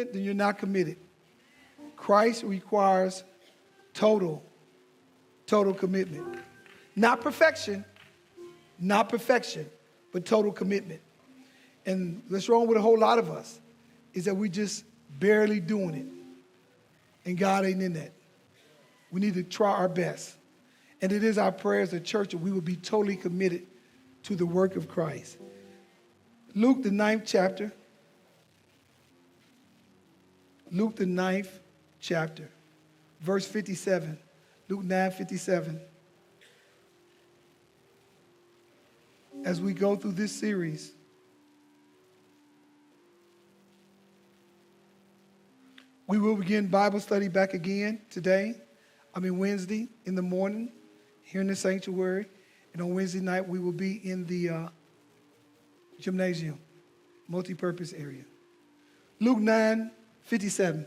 commitment, then you're not committed. Christ requires total commitment. Not perfection, but total commitment. And what's wrong with a whole lot of us is that we just barely doing it. And God ain't in that. We need to try our best. And it is our prayer as a church that we will be totally committed to the work of Christ. Luke, the 9th chapter. Luke, the 9th chapter, verse 57. Luke 9:57. As we go through this series, we will begin Bible study back again Wednesday in the morning here in the sanctuary. And on Wednesday night, we will be in the gymnasium, multi-purpose area. Luke 9:57.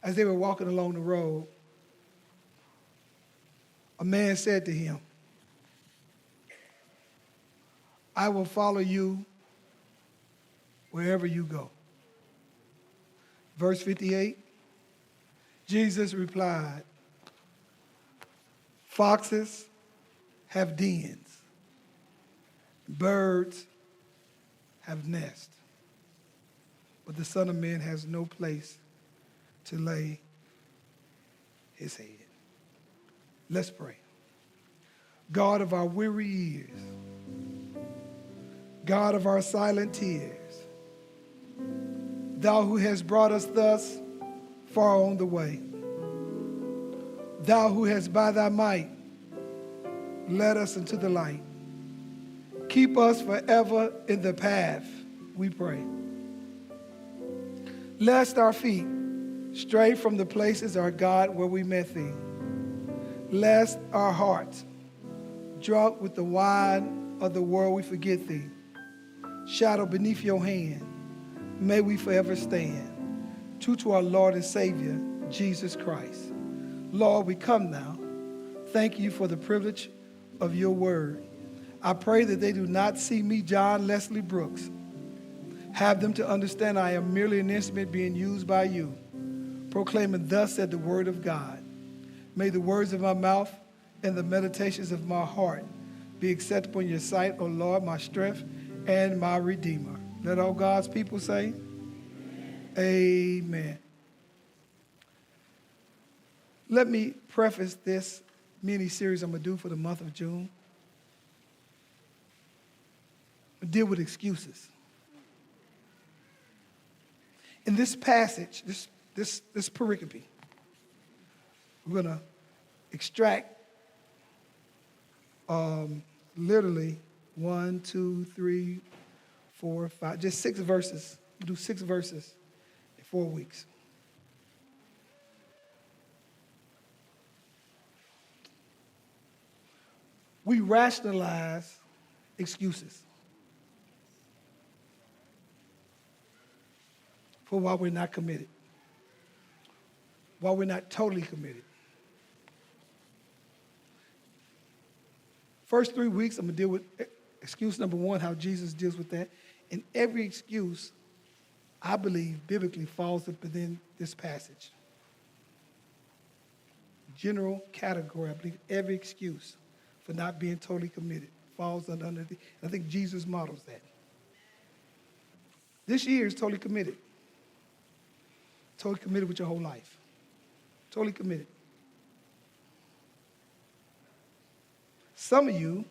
As they were walking along the road, a man said to him, I will follow you wherever you go. Verse 58, Jesus replied, foxes have dens, birds have nests, but the Son of Man has no place to lay his head. Let's pray. God of our weary years, God of our silent tears, thou who hast brought us thus far on the way, thou who hast by thy might led us into the light, keep us forever in the path, we pray. Lest our feet stray from the places, our God, where we met thee, lest our hearts, drunk with the wine of the world, we forget thee. Shadow beneath your hand, may we forever stand, true to our Lord and Savior, Jesus Christ. Lord, we come now. Thank you for the privilege of your word. I pray that they do not see me, John Leslie Brooks. Have them to understand I am merely an instrument being used by you, proclaiming thus said the word of God. May the words of my mouth and the meditations of my heart be acceptable in your sight, O Lord, my strength and my Redeemer. Let all God's people say, amen. Amen. Let me preface this mini-series I'm going to do for the month of June. I deal with excuses. In this passage, this pericope, we're going to extract literally 1, 2, 3, 4, 5, just 6 verses. We'll do 6 verses in 4 weeks. We rationalize excuses for why we're not committed, why we're not totally committed. First 3 weeks, I'm going to deal with excuse number 1, how Jesus deals with that. And every excuse, I believe, biblically falls within this passage. General category, I believe every excuse for not being totally committed falls under the, I think Jesus models that. This year is totally committed. Totally committed with your whole life. Totally committed. Some of you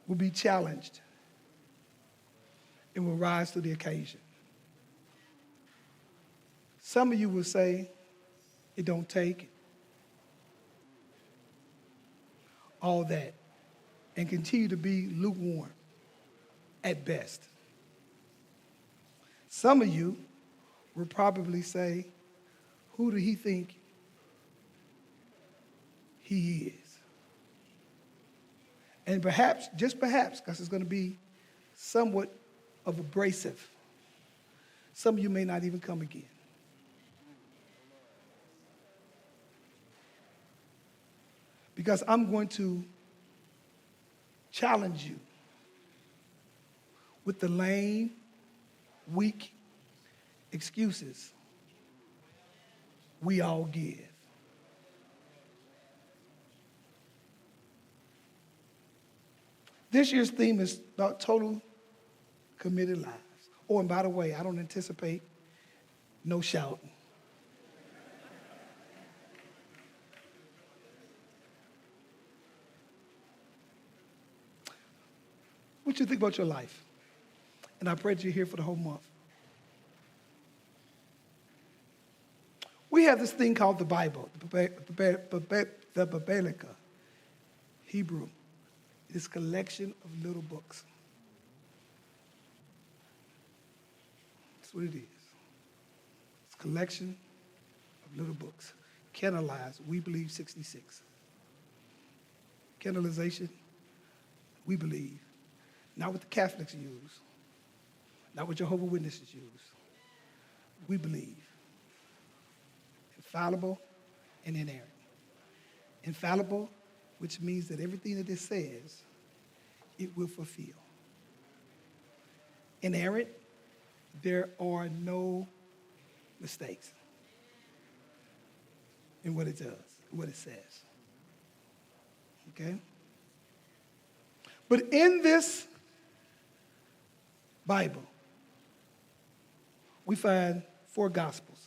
will be challenged and will rise to the occasion. Some of you will say, it don't take all that, and continue to be lukewarm at best. Some of you will probably say, who do he think he is? And perhaps, just perhaps, because it's going to be somewhat of abrasive, some of you may not even come again. Because I'm going to challenge you with the lame, weak, excuses we all give. This year's theme is about total committed lives. Oh, and by the way, I don't anticipate no shouting. What you think about your life? And I pray that you're here for the whole month. We have this thing called the Bible, the Babelica, Hebrew. It's a collection of little books. That's what it is. It's a collection of little books. Canonized, we believe 66. Canonization, we believe. Not what the Catholics use, not what Jehovah's Witnesses use. We believe infallible and inerrant. Infallible, which means that everything that it says, it will fulfill. Inerrant, there are no mistakes in what it does, what it says. Okay? But in this Bible, we find 4 Gospels.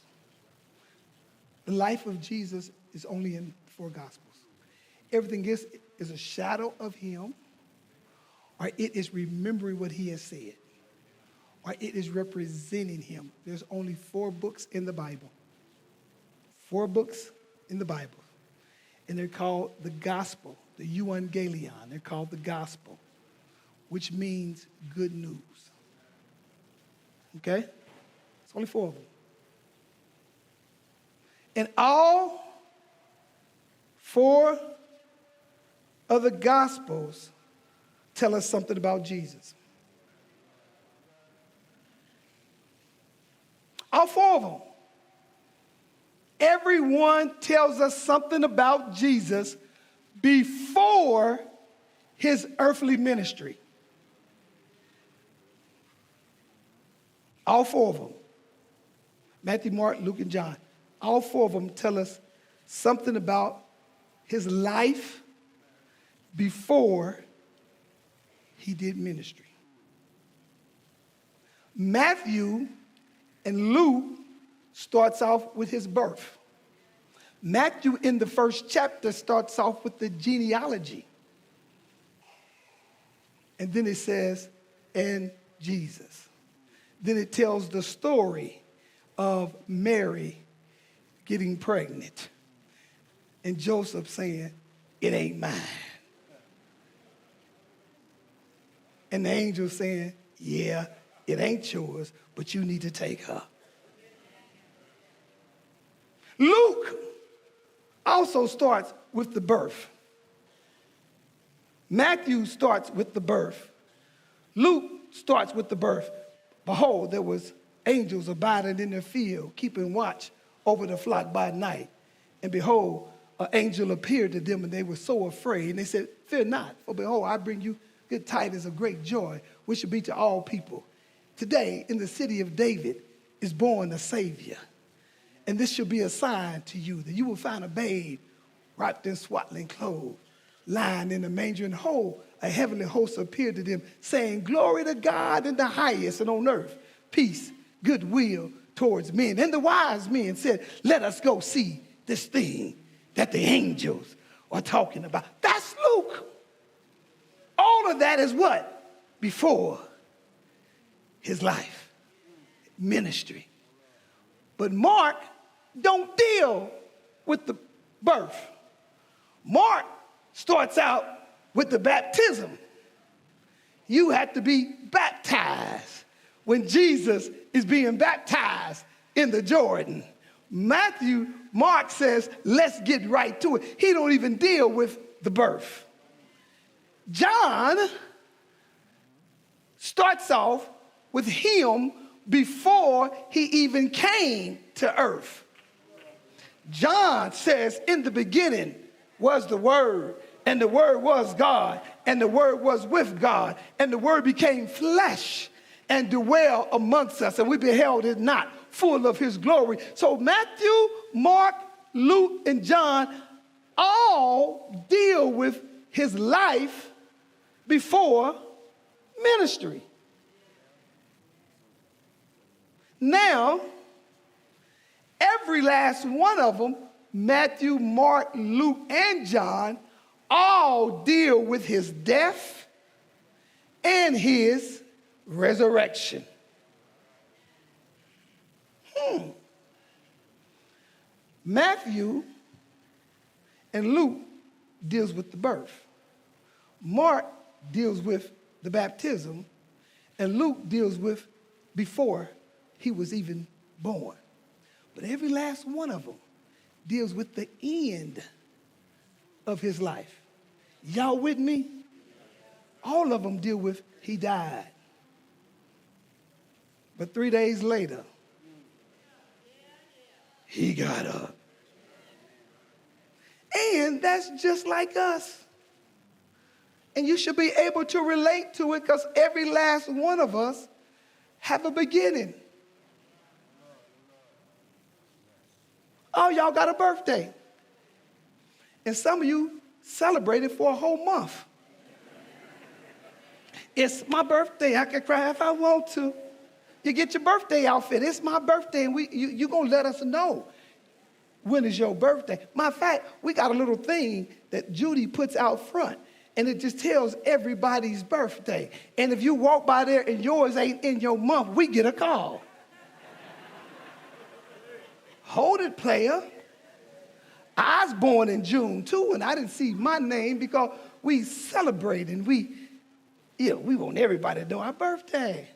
The life of Jesus is only in 4 Gospels. Everything else is a shadow of him, or it is remembering what he has said, or it is representing him. There's only 4 books in the Bible. 4 books in the Bible. And they're called the Gospel, the Evangelion. They're called the Gospel, which means good news. Okay? It's only 4 of them. And all 4 of the Gospels tell us something about Jesus. All 4 of them. Everyone tells us something about Jesus before his earthly ministry. All 4 of them. Matthew, Mark, Luke, and John. All 4 of them tell us something about his life before he did ministry. Matthew and Luke starts off with his birth. Matthew in the first chapter starts off with the genealogy. And then it says, and Jesus. Then it tells the story of Mary getting pregnant and Joseph saying, it ain't mine. And the angel saying, yeah, it ain't yours, but you need to take her. Luke also starts with the birth. Matthew starts with the birth. Luke starts with the birth. Behold, there was angels abiding in the field, keeping watch over the flock by night. And behold, an angel appeared to them, and they were so afraid. And they said, fear not, for behold, I bring you good tidings of great joy, which shall be to all people. Today, in the city of David, is born a Savior. And this shall be a sign to you, that you will find a babe wrapped in swaddling clothes, lying in a manger, and whole, a heavenly host appeared to them, saying, glory to God in the highest, and on earth, peace, goodwill towards men. And the wise men said, let us go see this thing that the angels are talking about. That's Luke. All of that is what? Before his life, ministry. But Mark don't deal with the birth. Mark starts out with the baptism. You had to be baptized when Jesus is being baptized in the Jordan. Mark says, let's get right to it. He don't even deal with the birth. John starts off with him before he even came to earth. John says, in the beginning was the Word, and the Word was God, and the Word was with God, and the Word became flesh and dwelt amongst us, and we beheld it not full of his glory. So Matthew, Mark, Luke, and John all deal with his life before ministry. Now, every last one of them, Matthew, Mark, Luke, and John, all deal with his death and his resurrection. Matthew and Luke deals with the birth. Mark deals with the baptism, and Luke deals with before he was even born. But every last one of them deals with the end of his life. Y'all with me? All of them deal with he died. But 3 days later, he got up. And that's just like us. And you should be able to relate to it because every last one of us have a beginning. Oh, y'all got a birthday. And some of you celebrated for a whole month. It's my birthday. I can cry if I want to. You get your birthday outfit. It's my birthday, and you're going to let us know when is your birthday. Matter of fact, we got a little thing that Judy puts out front, and it just tells everybody's birthday. And if you walk by there and yours ain't in your month, we get a call. Hold it, player. I was born in June, too, and I didn't see my name because we celebrate and we want everybody to know our birthday.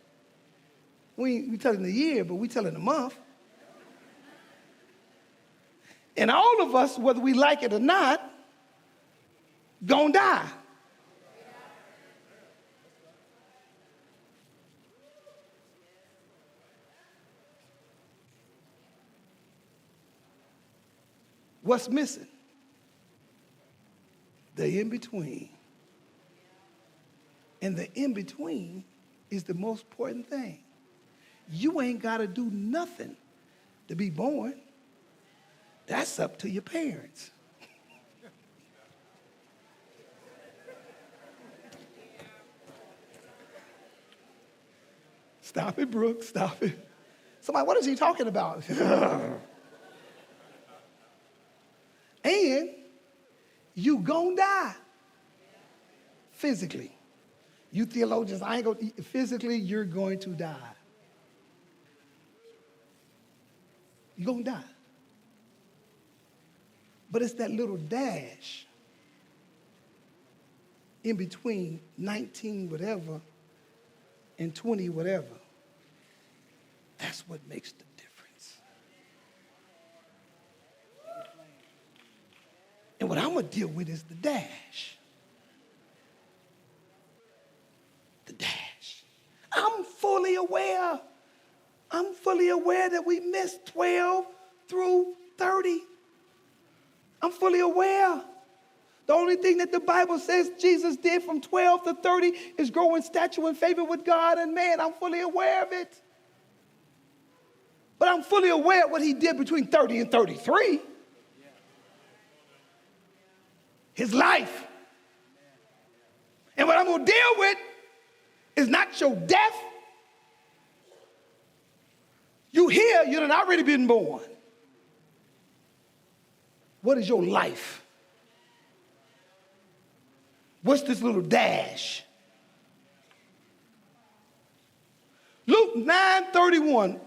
We telling the year, but we telling the month. And all of us, whether we like it or not, gonna die. What's missing? The in-between. And the in-between is the most important thing. You ain't got to do nothing to be born. That's up to your parents. Stop it, Brooke, stop it. Somebody, what is he talking about? And you gonna die physically. You theologians, I ain't gonna, physically, you're going to die. You're gonna die. But it's that little dash in between 19 whatever and 20 whatever. That's what makes the difference. And what I'm gonna deal with is the dash. The dash. I'm fully aware that we missed 12 through 30. I'm fully aware. The only thing that the Bible says Jesus did from 12 to 30 is grow in stature and favor with God and man. I'm fully aware of it. But I'm fully aware of what he did between 30 and 33. His life. And what I'm going to deal with is not your death. You here, you done already been born. What is your life? What's this little dash? Luke 9:31.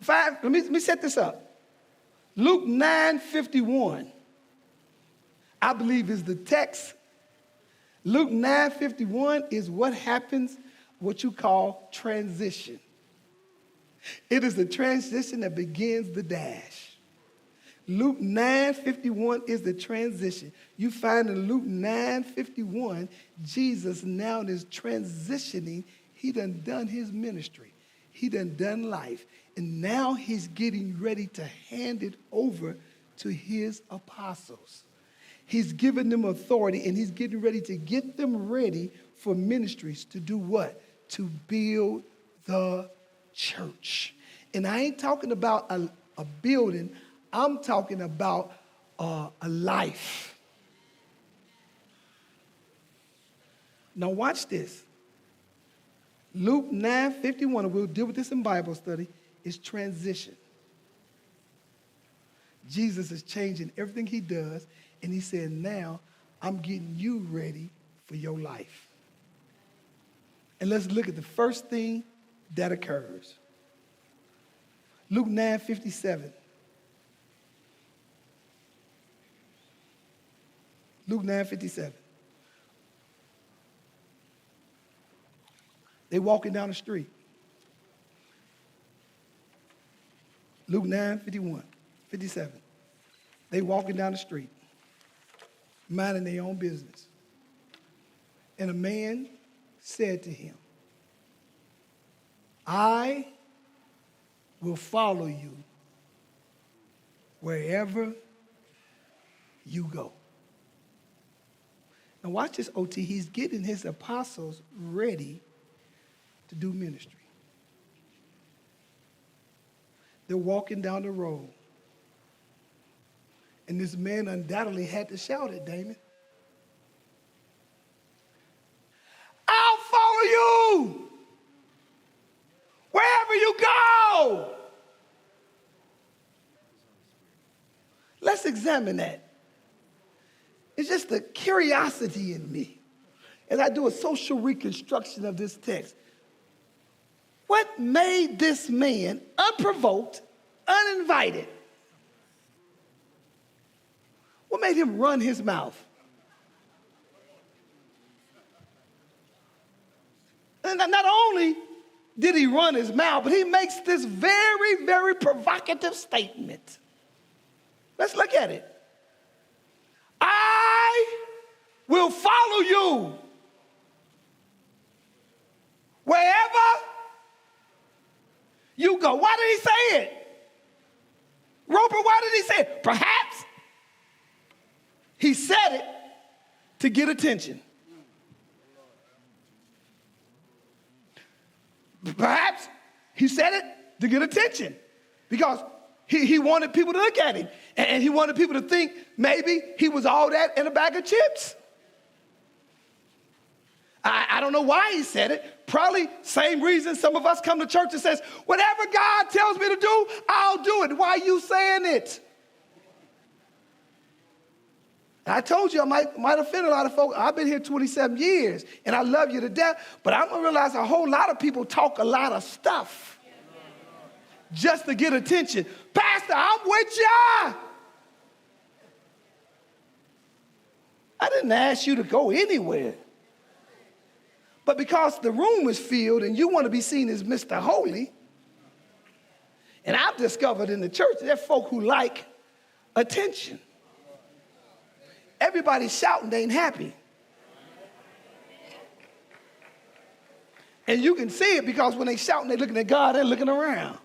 Let me set this up. Luke 9:51, I believe is the text. Luke 9:51 is what happens, what you call transition. It is the transition that begins the dash. Luke 9:51 is the transition. You find in Luke 9:51, Jesus now is transitioning. He done his ministry. He done life. And now he's getting ready to hand it over to his apostles. He's given them authority, and he's getting ready to get them ready for ministries to do what? To build the church. And I ain't talking about a building. I'm talking about a life. Now watch this. Luke 9:51, and we'll deal with this in Bible study, is transition. Jesus is changing everything he does, and he said, now I'm getting you ready for your life. And let's look at the first thing that occurs. Luke 9:57. Luke 9:57. They walking down the street. Luke 9:51, 57. They walking down the street, minding their own business. And a man said to him, I will follow you wherever you go. Now watch this, OT. He's getting his apostles ready to do ministry. They're walking down the road. And this man undoubtedly had to shout it, Damon. I'll follow you wherever you go. Let's examine that. It's just the curiosity in me as I do a social reconstruction of this text. What made this man unprovoked, uninvited? What made him run his mouth? And not only did he run his mouth, but he makes this very, very provocative statement. Let's look at it. I will follow you wherever you go. Why did he say it? Roper, why did he say it? Perhaps he said it to get attention. Perhaps he said it to get attention because he wanted people to look at him and he wanted people to think maybe he was all that in a bag of chips. I don't know why he said it. Probably same reason some of us come to church and says, whatever God tells me to do, I'll do it. Why are you saying it? I told you I might offend a lot of folks. I've been here 27 years, and I love you to death, but I'm going to realize a whole lot of people talk a lot of stuff just to get attention. Pastor, I'm with ya. I didn't ask you to go anywhere. But because the room is filled and you want to be seen as Mr. Holy, and I've discovered in the church there are folk who like attention. Everybody shouting, they ain't happy. And you can see it because when they shouting, they're looking at God, they're looking around.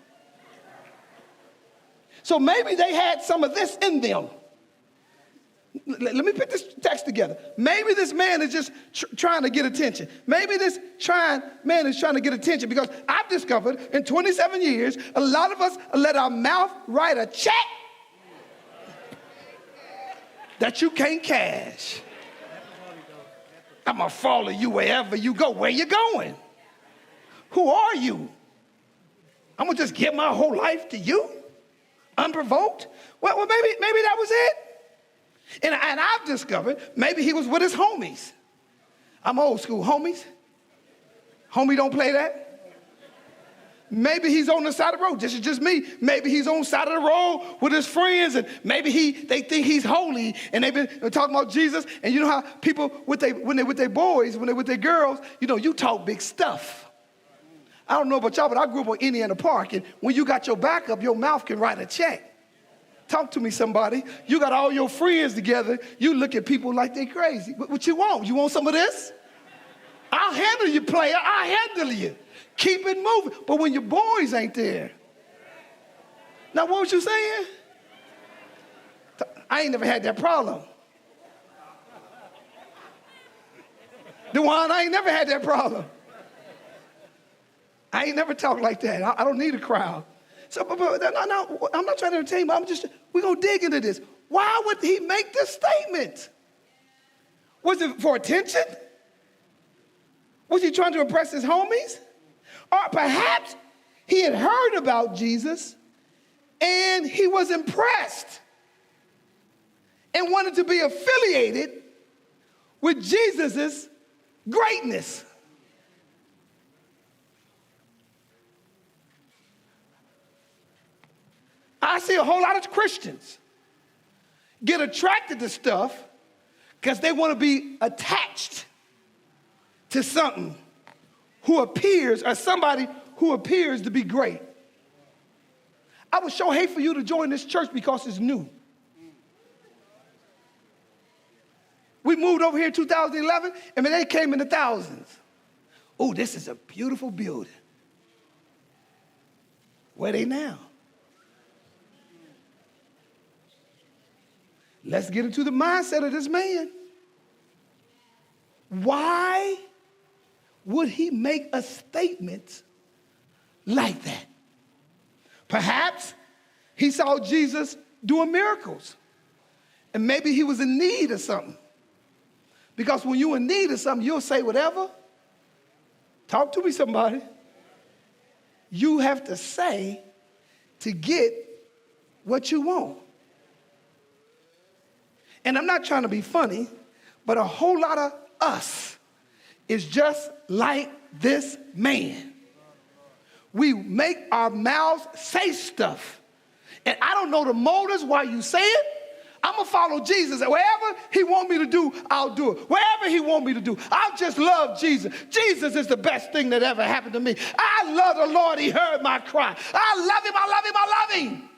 So maybe they had some of this in them. Let me put this text together. Maybe this man is just trying to get attention. Maybe this man is trying to get attention because I've discovered in 27 years, a lot of us let our mouth write a check that you can't cash. I'm going to follow you wherever you go. Where you going? Who are you? I'm going to just give my whole life to you? Unprovoked? Well, maybe that was it. And I've discovered maybe he was with his homies. I'm old school. Homies? Homie don't play that? Maybe he's on the side of the road. This is just me. Maybe he's on the side of the road with his friends, and maybe they think he's holy, and they've been talking about Jesus. And you know how people, when they're with their boys, when they're with their girls, you talk big stuff. I don't know about y'all, but I grew up on Indiana Park, and when you got your back up, your mouth can write a check. Talk to me, somebody. You got all your friends together. You look at people like they crazy. What you want? You want some of this? I'll handle you, player. I'll handle you. Keep it moving. But when your boys ain't there. Now, what was you saying? I ain't never had that problem. DeJuan, I ain't never had that problem. I ain't never talked like that. I don't need a crowd. No, I'm not trying to entertain, but we're going to dig into this. Why would he make this statement? Was it for attention? Was he trying to impress his homies? Or perhaps he had heard about Jesus and he was impressed and wanted to be affiliated with Jesus' greatness. I see a whole lot of Christians get attracted to stuff because they want to be attached to something somebody who appears to be great. I would sure hate for you to join this church because it's new. We moved over here in 2011, and they came in the thousands. Oh, this is a beautiful building. Where are they now? Let's get into the mindset of this man. Why would he make a statement like that? Perhaps he saw Jesus doing miracles, and maybe he was in need of something. Because when you're in need of something, you'll say whatever. Talk to me, somebody. You have to say to get what you want. And I'm not trying to be funny, but a whole lot of us is just like this man. We make our mouths say stuff. And I don't know the motives why you say it. I'm going to follow Jesus. Wherever he want me to do, I'll do it. Wherever he want me to do, I'll just love Jesus. Jesus is the best thing that ever happened to me. I love the Lord. He heard my cry. I love him. I love him. I love him.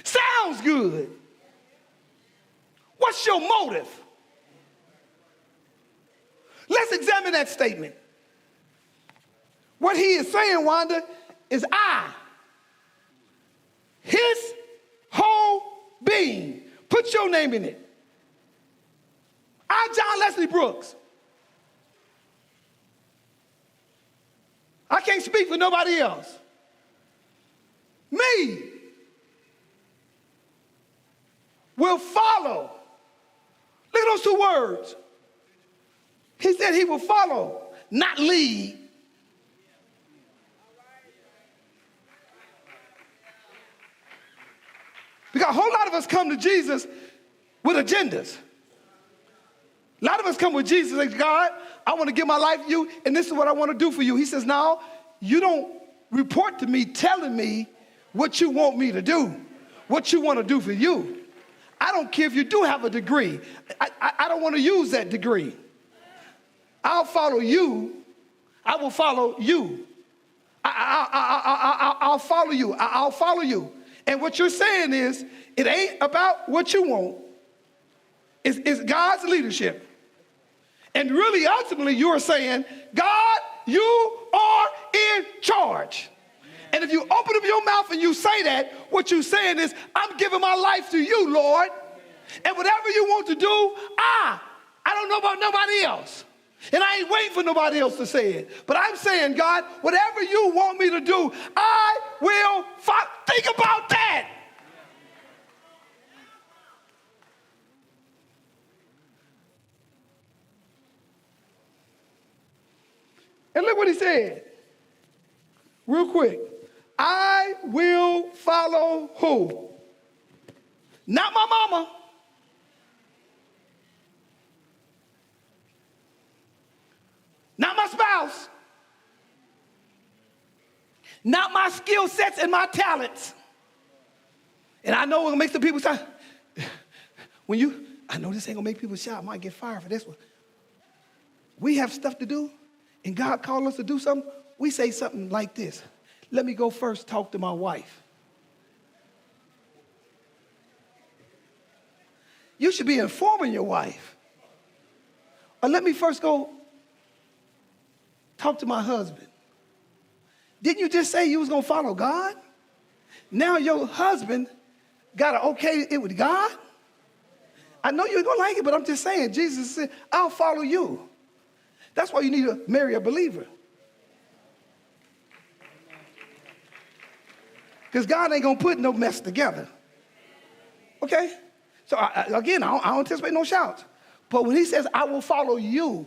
Sounds good. What's your motive? Let's examine that statement. What he is saying, Wanda, is his whole being. Put your name in it. John Leslie Brooks. I can't speak for nobody else. Me will follow. Look at those two words. He said he will follow, not lead. Because a whole lot of us come to Jesus with agendas. A lot of us come with Jesus and say, God, I want to give my life to you, and this is what I want to do for you. He says, no, you don't report to me telling me what you want me to do, what you want to do for you. I don't care if you do have a degree. I don't want to use that degree. I'll follow you. I will follow you. I'll follow you. I'll follow you. And what you're saying is, it ain't about what you want. It's God's leadership. And really, ultimately, you're saying, God, you are in charge. And if you open up your mouth and you say that, what you're saying is, I'm giving my life to you, Lord. And whatever you want to do, I don't know about nobody else. And I ain't waiting for nobody else to say it. But I'm saying, God, whatever you want me to do, I will follow. Think about that. And look what he said. Real quick. I will follow who? Not my mama. Not my spouse. Not my skill sets and my talents. And I know it makes the people shout. I know this ain't gonna make people shout. I might get fired for this one. We have stuff to do, and God called us to do something. We say something like this. Let me go first talk to my wife. You should be informing your wife. Or let me first go talk to my husband. Didn't you just say you was going to follow God? Now your husband got to okay it with God? I know you're going to like it, but I'm just saying, Jesus said, I'll follow you. That's why you need to marry a believer. Because God ain't going to put no mess together. Okay? So, again, I don't anticipate no shouts. But when he says, I will follow you.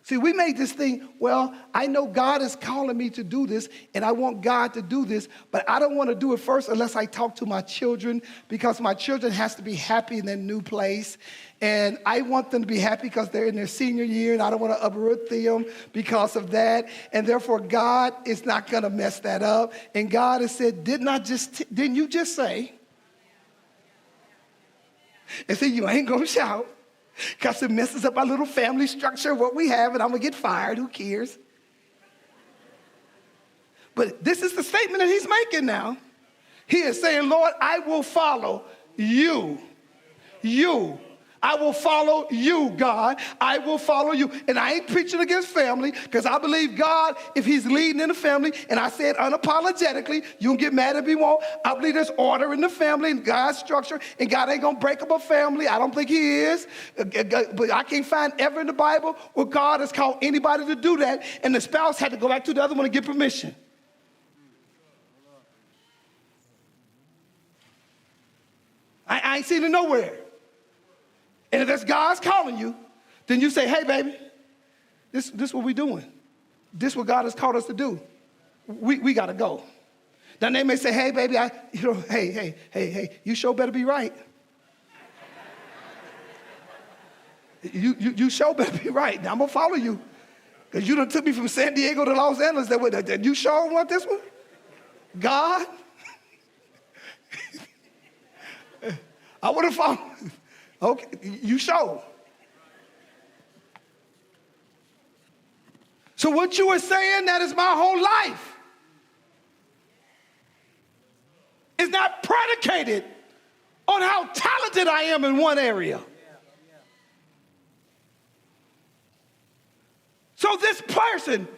See, we made this thing, well, I know God is calling me to do this, and I want God to do this, but I don't want to do it first unless I talk to my children, because my children has to be happy in their new place. And I want them to be happy because they're in their senior year, and I don't want to uproot them because of that. And therefore, God is not going to mess that up. And God has said, didn't you just say? And see, you ain't going to shout. Because it messes up our little family structure, what we have, and I'm going to get fired. Who cares? But this is the statement that he's making now. He is saying, Lord, I will follow you. You. I will follow you, God. I will follow you. And I ain't preaching against family, because I believe God, if he's leading in the family, and I say it unapologetically, you can get mad if you want. I believe there's order in the family and God's structure, and God ain't going to break up a family. I don't think he is. But I can't find ever in the Bible where God has called anybody to do that, and the spouse had to go back to the other one to get permission. I ain't seen it nowhere. And if that's God's calling you, then you say, hey, baby, this what we doing. This what God has called us to do. We got to go. Then they may say, hey, baby, hey, you sure better be right. You sure better be right. Now, I'm going to follow you. Because you done took me from San Diego to Los Angeles. You sure want this one? God? I would have followed. Okay, you show. So what you were saying, that is my whole life. It's not predicated on how talented I am in one area. So this person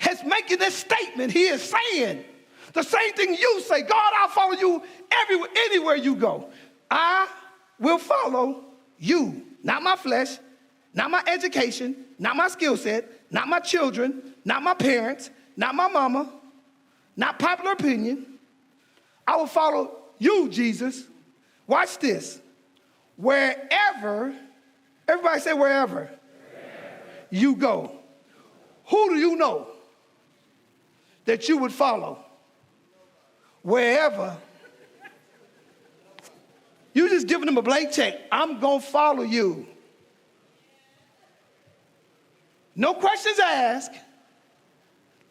is making this statement. He is saying the same thing you say. God, I'll follow you everywhere, anywhere you go. I will follow you, not my flesh, not my education, not my skill set, not my children, not my parents, not my mama, not popular opinion. I will follow you, Jesus. Watch this. Wherever, everybody say wherever, you go. Who do you know that you would follow? Wherever. You just giving them a blank check. I'm going to follow you. No questions asked.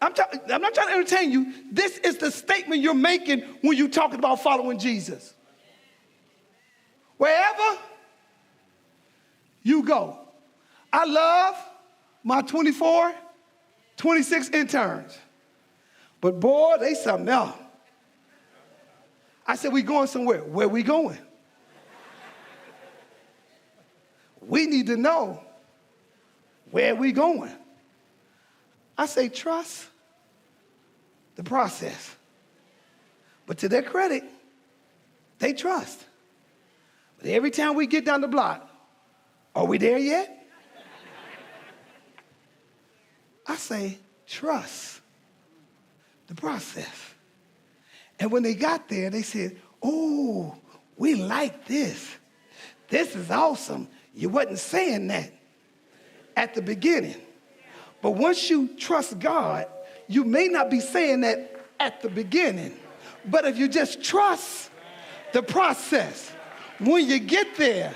I'm not trying to entertain you. This is the statement you're making when you're talking about following Jesus. Wherever you go. I love my 24, 26 interns. But boy, they something else. I said, we going somewhere. Where we going? We need to know where we going. I say, trust the process. But to their credit, they trust. But every time we get down the block, are we there yet? I say, trust the process. And when they got there, they said, oh, we like this. This is awesome. You wasn't saying that at the beginning. But once you trust God, you may not be saying that at the beginning. But if you just trust the process, when you get there,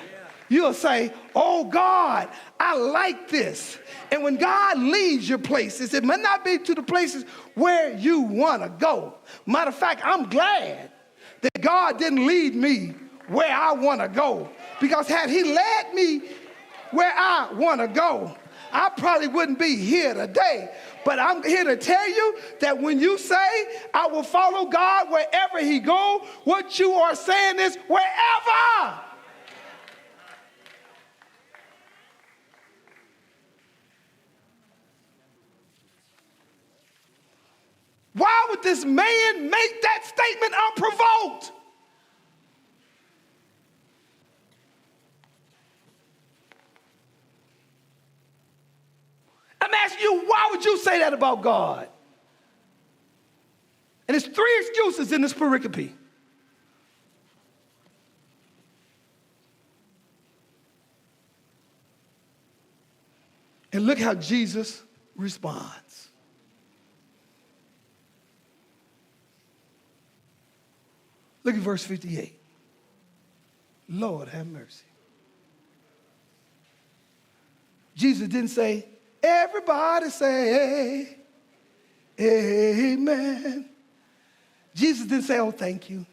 you'll say, oh, God, I like this. And when God leads your places, it may not be to the places where you want to go. Matter of fact, I'm glad that God didn't lead me where I want to go. Because had he led me where I want to go, I probably wouldn't be here today. But I'm here to tell you that when you say, I will follow God wherever he go, what you are saying is wherever. Why would this man make that statement unprovoked? I'm asking you, why would you say that about God? And there's three excuses in this pericope. And look how Jesus responds. Look at verse 58. Lord, have mercy. Jesus didn't say, everybody say, amen. Jesus didn't say, oh, thank you.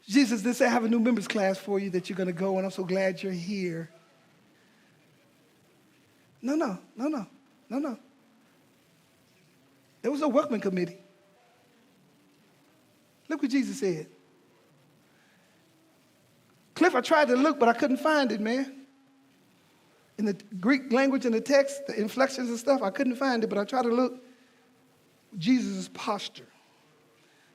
Jesus didn't say, I have a new members class for you that you're going to go, and I'm so glad you're here. No. There was a welcoming committee. Look what Jesus said. Cliff, I tried to look, but I couldn't find it, man. In the Greek language and the text, the inflections and stuff, I couldn't find it, but I tried to look. Jesus' posture.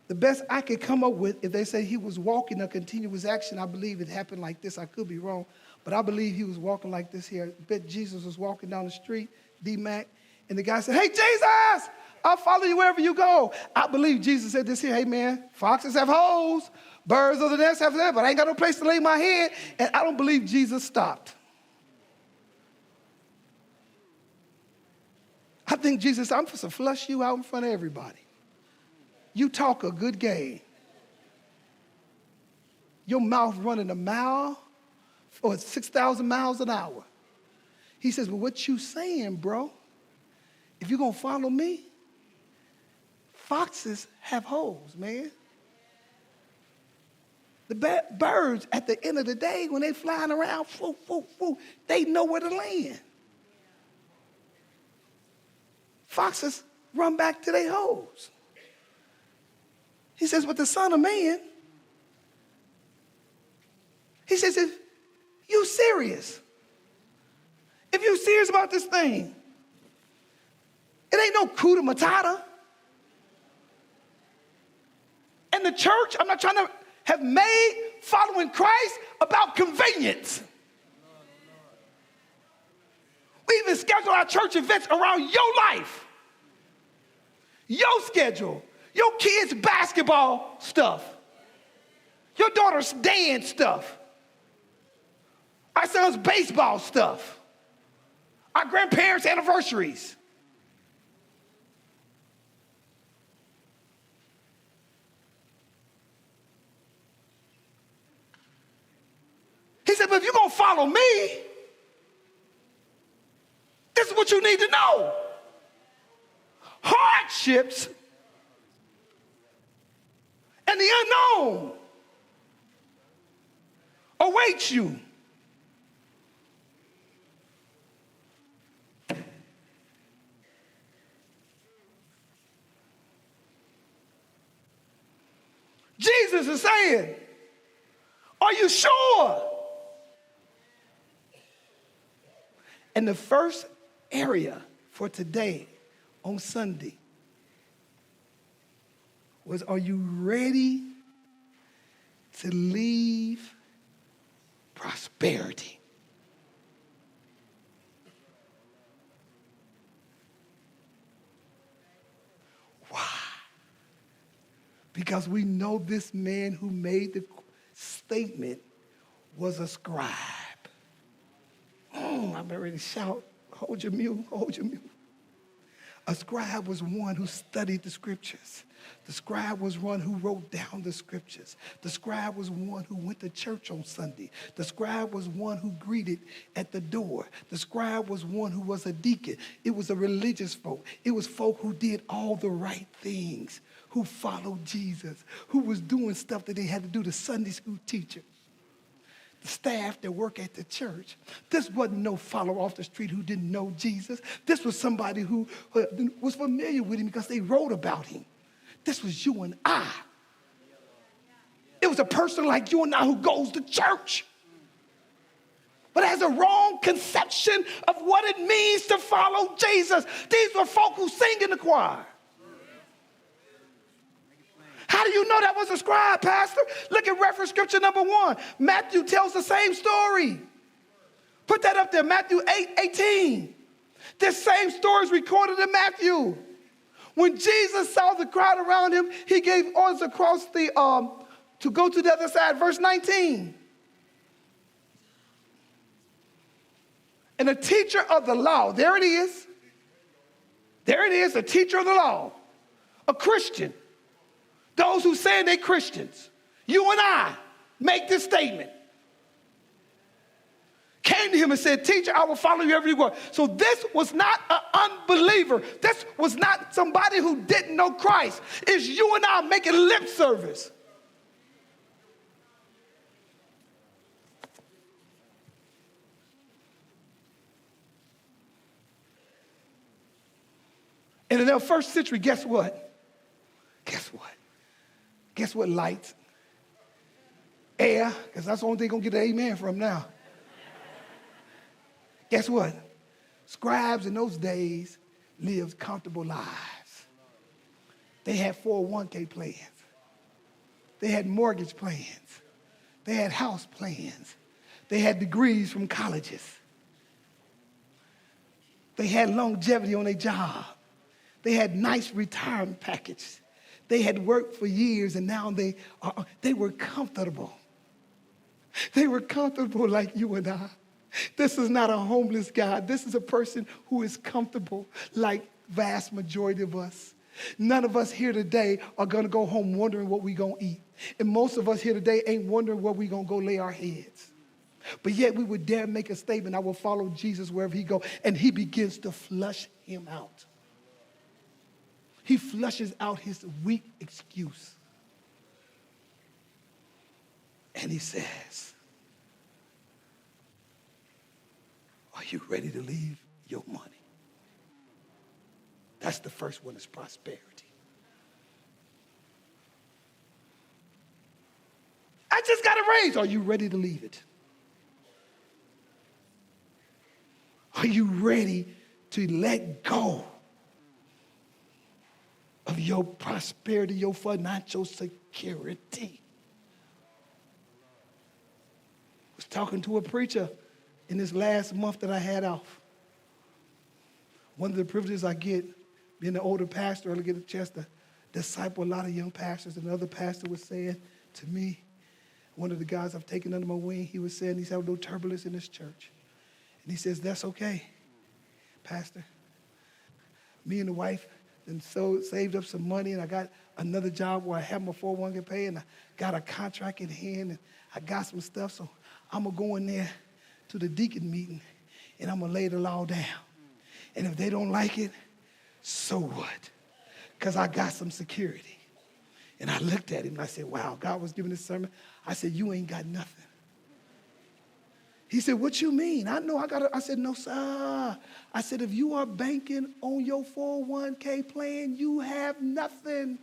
The best I could come up with, if they say he was walking a continuous action, I believe it happened like this. I could be wrong, but I believe he was walking like this here. I bet Jesus was walking down the street, D-Mac, and the guy said, hey, Jesus, I'll follow you wherever you go. I believe Jesus said this here, hey, man, foxes have holes, birds of the nest have that, but I ain't got no place to lay my head, and I don't believe Jesus stopped. I think Jesus said, I'm supposed to flush you out in front of everybody. You talk a good game. Your mouth running a mile or 6,000 miles an hour. He says, well, what you saying, bro? If you're going to follow me, foxes have holes, man. The birds, at the end of the day, when they flying around, they know where to land. Foxes run back to their holes. He says, but the Son of Man, he says, if you serious about this thing, it ain't no coup de matata. And the church, I'm not trying to have made following Christ about convenience. We even schedule our church events around your life, your schedule, your kids' basketball stuff, your daughter's dance stuff, our son's baseball stuff, our grandparents' anniversaries. He said, but if you're going to follow me, this is what you need to know. Hardships and the unknown await you. Jesus is saying, are you sure? And the first area for today on Sunday was, are you ready to leave prosperity? Why? Because we know this man who made the statement was a scribe. I'm ready to shout. Hold your mule, hold your mule. A scribe was one who studied the scriptures. The scribe was one who wrote down the scriptures. The scribe was one who went to church on Sunday. The scribe was one who greeted at the door. The scribe was one who was a deacon. It was a religious folk. It was folk who did all the right things, who followed Jesus, who was doing stuff that they had to do, the Sunday school teacher, the staff that work at the church. This wasn't no follower off the street who didn't know Jesus. This was somebody who was familiar with him because they wrote about him. This was you and I. It was a person like you and I who goes to church, but has a wrong conception of what it means to follow Jesus. These were folk who sing in the choir. How do you know that was a scribe, Pastor? Look at reference scripture number 1. Matthew tells the same story. Put that up there, Matthew 8:18. This same story is recorded in Matthew. When Jesus saw the crowd around him, he gave orders across the, to go to the other side. Verse 19. And a teacher of the law, there it is. There it is, a teacher of the law, a Christian. Those who say they're Christians, you and I make this statement. Came to him and said, teacher, I will follow you everywhere. So this was not an unbeliever. This was not somebody who didn't know Christ. It's you and I making lip service. And in the first century, guess what? Guess what? Guess what? Lights, air, because that's the only thing you're going to get an amen from now. Guess what? Scribes in those days lived comfortable lives. They had 401k plans. They had mortgage plans. They had house plans. They had degrees from colleges. They had longevity on their job. They had nice retirement packages. They had worked for years, and now they were comfortable. They were comfortable like you and I. This is not a homeless guy. This is a person who is comfortable like vast majority of us. None of us here today are going to go home wondering what we're going to eat. And most of us here today ain't wondering where we're going to go lay our heads. But yet we would dare make a statement, I will follow Jesus wherever he goes. And he begins to flush him out. He flushes out his weak excuse. And he says, are you ready to leave your money? That's the first one, is prosperity. I just got a raise. Are you ready to leave it? Are you ready to let go of your prosperity, your financial security? I was talking to a preacher in this last month that I had off. One of the privileges I get, being an older pastor, I get a chance to disciple a lot of young pastors. And another pastor was saying to me, one of the guys I've taken under my wing, he was saying he's having no turbulence in this church. And he says, that's okay, Pastor. Me and the wife and so saved up some money, and I got another job where I have my 401k pay, and I got a contract in hand, and I got some stuff. So I'm going to go in there to the deacon meeting, and I'm going to lay the law down. And if they don't like it, so what? Because I got some security. And I looked at him, and I said, wow, God was giving this sermon. I said, you ain't got nothing. He said, what you mean? I know I got I said, no, sir. I said, if you are banking on your 401k plan, you have nothing.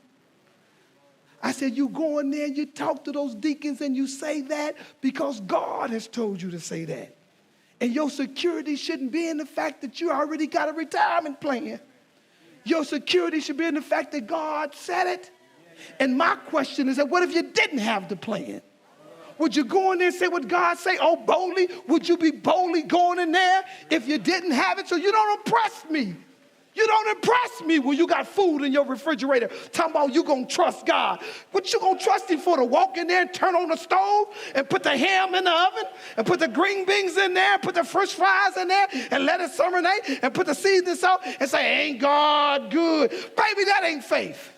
I said, you go in there, you talk to those deacons, and you say that because God has told you to say that. And your security shouldn't be in the fact that you already got a retirement plan. Your security should be in the fact that God said it. And my question is that what if you didn't have the plan? Would you go in there and say what God say? Oh, boldly? Would you be boldly going in there if you didn't have it? So you don't impress me. You don't impress me when you got food in your refrigerator. Talking about you going to trust God. What you going to trust him for? To walk in there and turn on the stove and put the ham in the oven and put the green beans in there and put the french fries in there and let it marinate and put the seasoning salt and say, ain't God good? Baby, that ain't faith.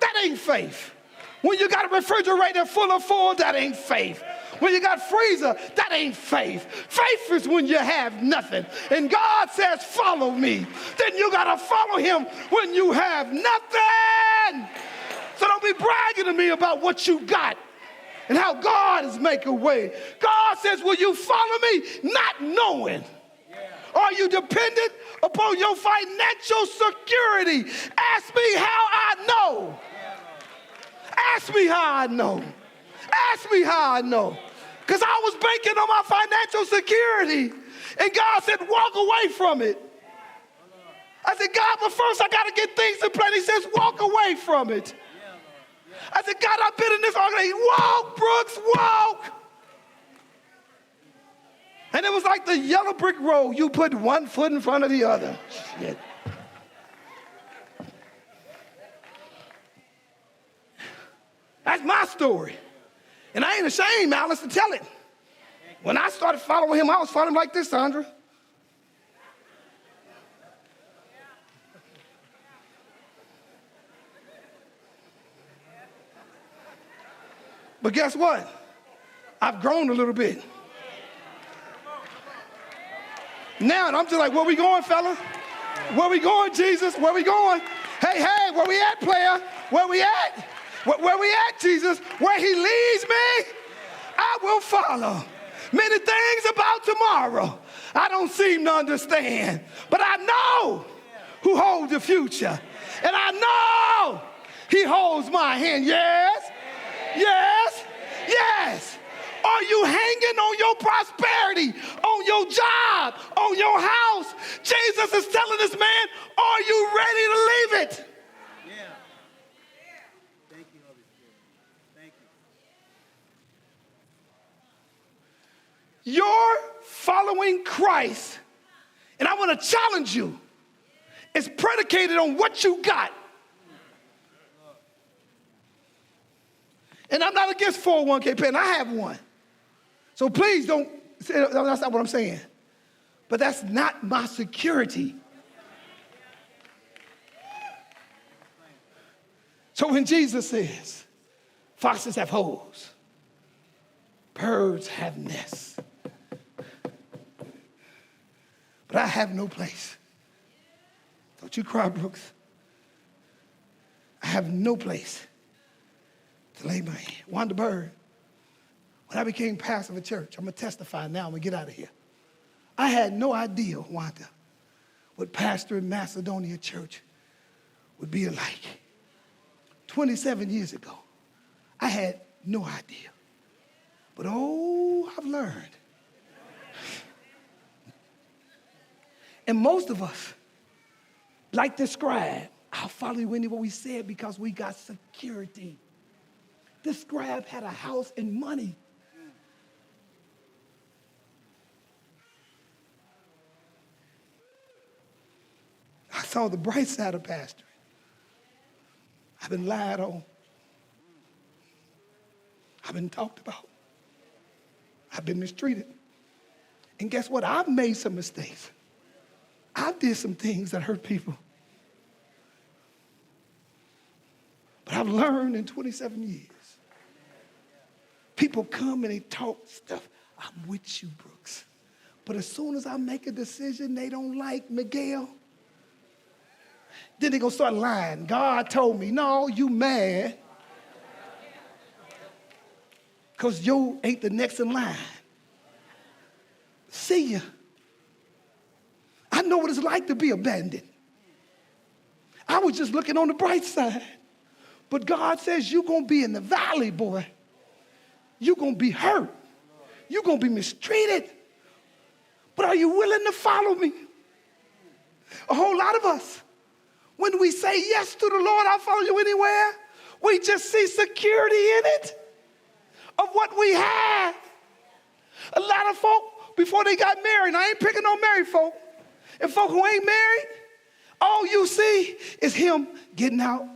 That ain't faith. When you got a refrigerator full of food, that ain't faith. When you got freezer, that ain't faith. Faith is when you have nothing. And God says, follow me. Then you got to follow him when you have nothing. So don't be bragging to me about what you got and how God is making a way. God says, will you follow me not knowing? Are you dependent upon your financial security? Ask me how I know. Ask me how I know. Ask me how I know. Because I was banking on my financial security. And God said, walk away from it. I said, God, but first I got to get things in place. He says, walk away from it. I said, God, I've been in this organization. Walk, Brooks, walk. And it was like the yellow brick road. You put one foot in front of the other. Shit. That's my story. And I ain't ashamed, Alice, to tell it. When I started following him, I was following him like this, Sandra. But guess what? I've grown a little bit. Now I'm just like, where we going, fella? Where we going, Jesus? Where we going? Hey, where we at, player? Where we at? Where we at, Jesus? Where he leads me, I will follow. Many things about tomorrow I don't seem to understand, but I know who holds the future. And I know he holds my hand. Yes, yes, yes. Are you hanging on your prosperity, on your job, on your house? Jesus is telling this man, are you ready to leave it? Yeah. Thank you, Holy Spirit. Thank you. You're following Christ, and I want to challenge you. It's predicated on what you got. And I'm not against 401k plan. I have one. So please don't say that's not what I'm saying. But that's not my security. So when Jesus says, foxes have holes, birds have nests, but I have no place. Don't you cry, Brooks. I have no place to lay my head. Wanda Bird, when I became pastor of a church, I'm going to testify now, I'm going to get out of here. I had no idea, Wanda, what pastor in Macedonia Church would be like. 27 years ago, I had no idea. But oh, I've learned. And most of us, like this scribe, I'll follow you anywhere we said because we got security. This scribe had a house and money. I saw the bright side of pastoring. I've been lied on. I've been talked about. I've been mistreated. And guess what? I've made some mistakes. I did some things that hurt people. But I've learned in 27 years. People come and they talk stuff. I'm with you, Brooks. But as soon as I make a decision they don't like, Miguel, then they're going to start lying. God told me, no, you mad because you ain't the next in line. See ya. I know what it's like to be abandoned. I was just looking on the bright side. But God says you're going to be in the valley, boy. You're going to be hurt. You're going to be mistreated. But are you willing to follow me? A whole lot of us, when we say yes to the Lord, I'll follow you anywhere, we just see security in it of what we have. A lot of folk, before they got married, I ain't picking on married folk, and folk who ain't married, all you see is him getting out.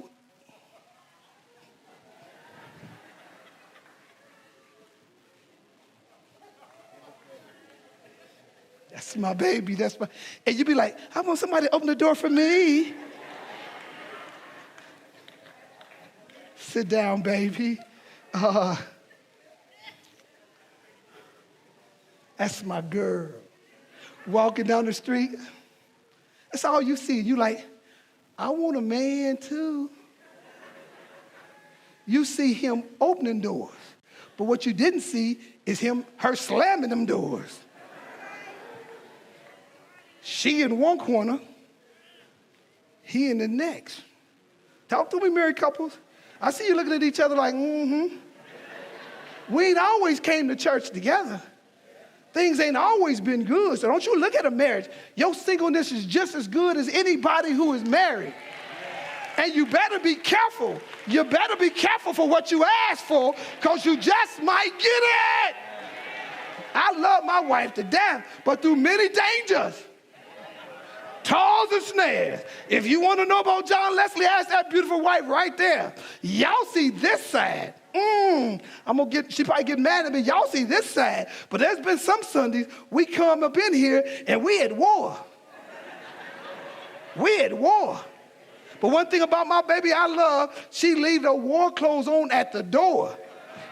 That's my baby. That's my, and you be like, I want somebody to open the door for me. Sit down, baby. That's my girl. Walking down the street, that's all you see. You like, I want a man too. You see him opening doors, but what you didn't see is her slamming them doors. She in one corner, he in the next. Talk to me, married couples. I see you looking at each other like, mm-hmm. We ain't always came to church together. Things ain't always been good, so don't you look at a marriage. Your singleness is just as good as anybody who is married. And you better be careful. You better be careful for what you ask for, because you just might get it. I love my wife to death, but through many dangers. Toils and snares. If you want to know about John Leslie, ask that beautiful wife right there. Y'all see this side. She probably get mad at me. Y'all see this side. But there's been some Sundays we come up in here and we at war. We at war. But one thing about my baby I love, she leaves her war clothes on at the door.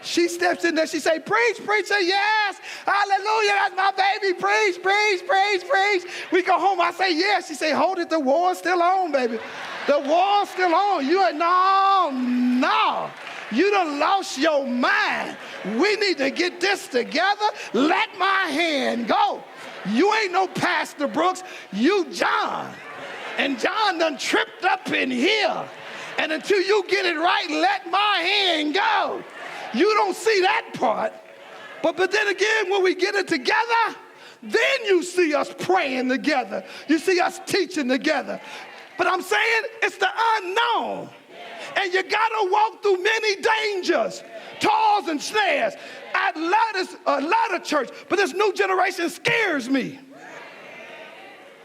She steps in there, she say, preach, preacher, yes, hallelujah, that's my baby, preach, preach, preach, preach. We go home, I say, yes. She say, hold it, the war's still on, baby. The war's still on. You are, no. You done lost your mind. We need to get this together. Let my hand go. You ain't no Pastor Brooks, you John. And John done tripped up in here. And until you get it right, let my hand go. You don't see that part. But then again, when we get it together, then you see us praying together. You see us teaching together. But I'm saying it's the unknown. And you got to walk through many dangers, toils and snares. I love the church, but this new generation scares me.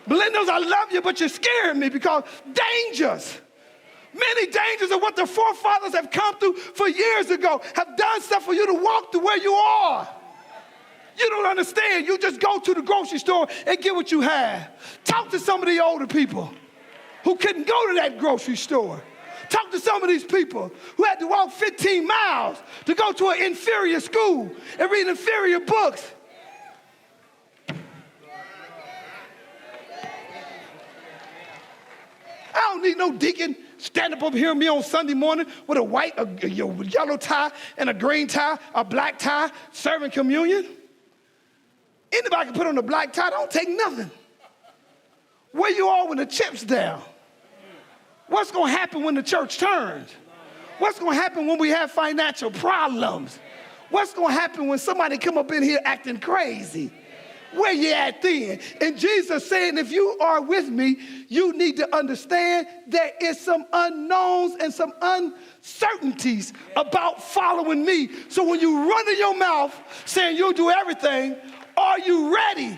Millennials, I love you, but you're scaring me because dangers. Many dangers of what the forefathers have come through for years ago have done stuff for you to walk to where you are. You don't understand. You just go to the grocery store and get what you have. Talk to some of the older people who couldn't go to that grocery store. Talk to some of these people who had to walk 15 miles to go to an inferior school and read inferior books. I don't need no deacon stand up over here with me on Sunday morning with a white, a yellow tie, and a green tie, a black tie, serving communion. Anybody can put on a black tie, don't take nothing. Where you are when the chip's down? What's going to happen when the church turns? What's going to happen when we have financial problems? What's going to happen when somebody come up in here acting crazy? Where you at then? And Jesus saying, if you are with me, you need to understand there is some unknowns and some uncertainties about following me. So when you run in your mouth saying you'll do everything, are you ready?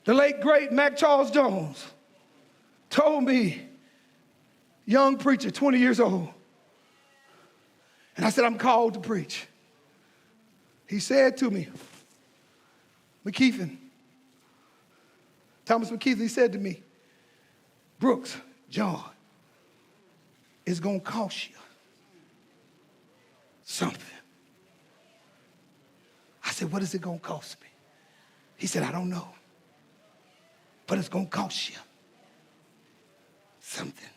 The late, great Mac Charles Jones told me, young preacher, 20 years old, and I said, I'm called to preach. He said to me, McKeithen, Thomas McKeithen, he said to me, Brooks, John, it's going to cost you something. I said, what is it going to cost me? He said, I don't know, but it's going to cost you something.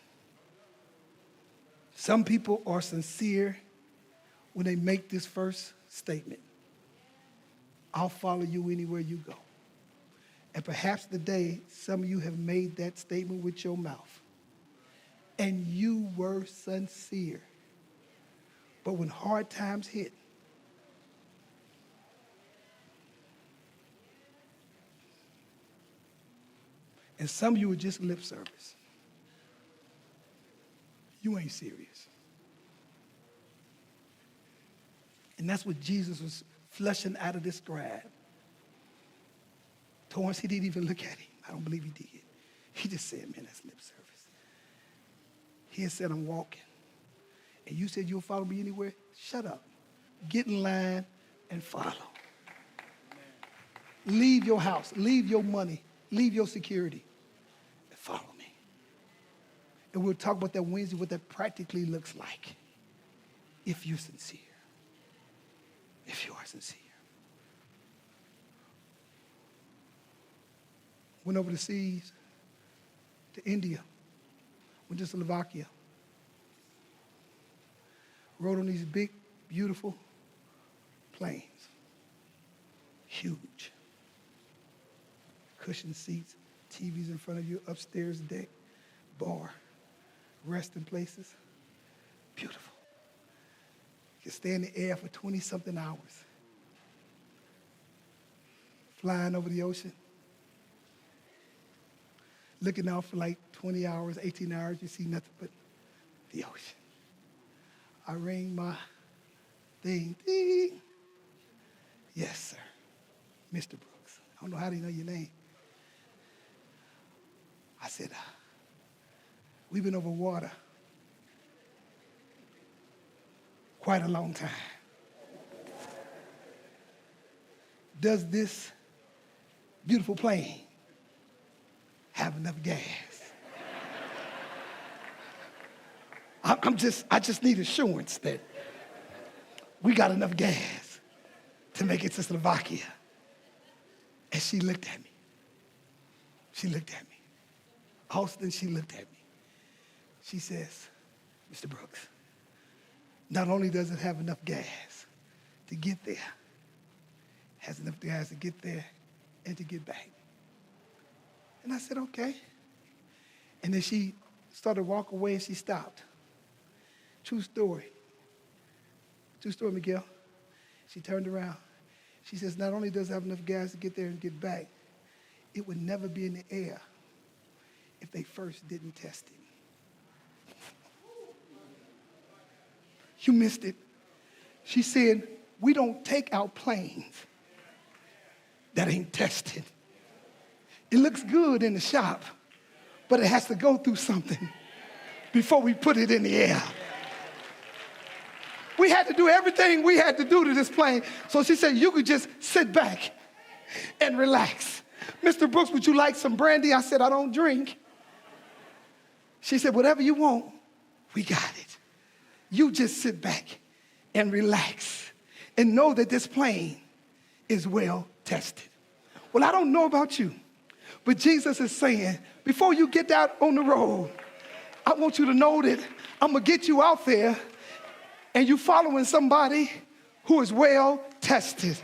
Some people are sincere when they make this first statement. I'll follow you anywhere you go. And perhaps today, some of you have made that statement with your mouth. And you were sincere. But when hard times hit, and some of you were just lip service. You ain't serious. And that's what Jesus was flushing out of this scribe. Torrance, he didn't even look at him. I don't believe he did. He just said, man, that's lip service. He had said, I'm walking. And you said you'll follow me anywhere? Shut up. Get in line and follow. Leave your house. Leave your money. Leave your security. And follow me. And we'll talk about that Wednesday, what that practically looks like if you're sincere. If you are sincere. Went over the seas to India, went to Slovakia. Rode on these big, beautiful planes. Huge. Cushioned seats, TVs in front of you, upstairs deck, bar, resting places. Beautiful. You can stay in the air for 20-something hours. Flying over the ocean. Looking out for like 20 hours, 18 hours, you see nothing but the ocean. I ring my Ding, ding. Yes, sir. Mr. Brooks. I don't know how do you know your name. I said, we've been over water quite a long time. Does this beautiful plane have enough gas? I just need assurance that we got enough gas to make it to Slovakia. And she looked at me. She looked at me. Austin, she looked at me. She says, Mr. Brooks, not only does it have enough gas to get there, it has enough gas to get there and to get back. And I said, okay. And then she started to walk away and she stopped. True story. True story, Miguel. She turned around. She says, not only does it have enough gas to get there and get back, it would never be in the air if they first didn't test it. You missed it. She said, we don't take out planes that ain't tested. It looks good in the shop, but it has to go through something before we put it in the air. We had to do everything we had to do to this plane. So she said, you could just sit back and relax. Mr. Brooks, would you like some brandy? I said, I don't drink. She said, whatever you want, we got it. You just sit back and relax and know that this plane is well tested. Well, I don't know about you, but Jesus is saying, before you get out on the road, I want you to know that I'm going to get you out there and you following somebody who is well tested.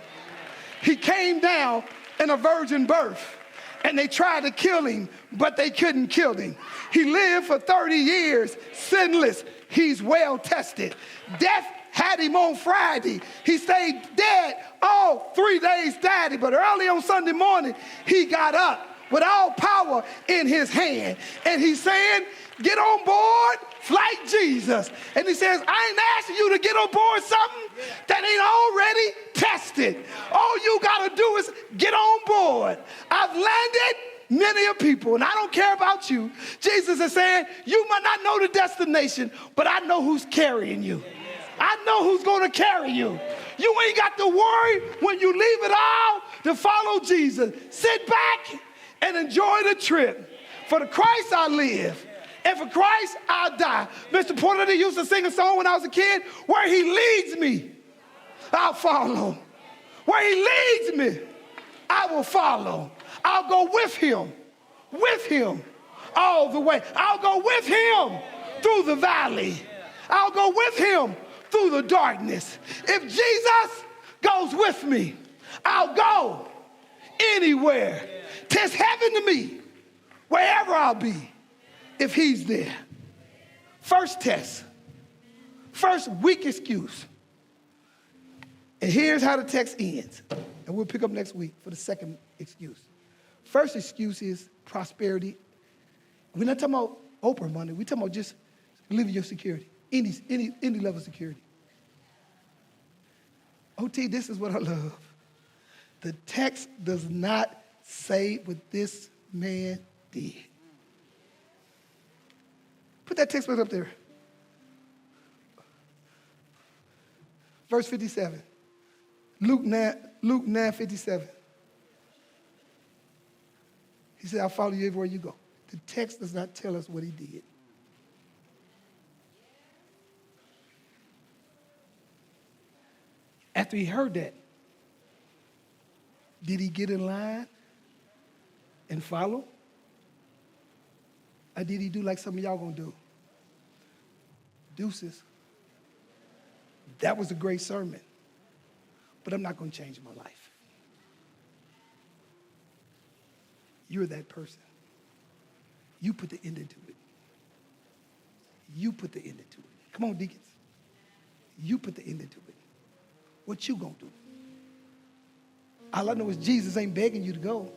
He came down in a virgin birth, and they tried to kill him, but they couldn't kill him. He lived for 30 years, sinless. He's well tested. Death had him on Friday. He stayed dead all 3 days, Daddy, but early on Sunday morning, he got up with all power in his hand. And he's saying, get on board like Jesus. And he says, I ain't asking you to get on board something that ain't already tested. All you got to do is get on board. I've landed many of people, and I don't care about you. Jesus is saying, you might not know the destination, but I know who's carrying you. I know who's going to carry you. You ain't got to worry when you leave it all to follow Jesus. Sit back and enjoy the trip. For the Christ I live, and for Christ I die. Mr. Porter used to sing a song when I was a kid, where he leads me, I'll follow. Where he leads me, I will follow. I'll go with him all the way. I'll go with him through the valley. I'll go with him through the darkness. If Jesus goes with me, I'll go anywhere. 'Tis heaven to me, wherever I'll be, if he's there. First test, first weak excuse. And here's how the text ends. And we'll pick up next week for the second excuse. First excuse is prosperity. We're not talking about Oprah money. We're talking about just living your security, any level of security. OT, this is what I love. The text does not say what this man did. Put that text back up there. Verse 57. Luke 9:57. He said, I'll follow you everywhere you go. The text does not tell us what he did. After he heard that, did he get in line and follow? Or did he do like some of y'all gonna do? Deuces. That was a great sermon, but I'm not gonna change my life. You're that person. You put the end into it. You put the end into it. Come on, deacons. You put the end into it. What you gonna do? All I know is Jesus ain't begging you to go.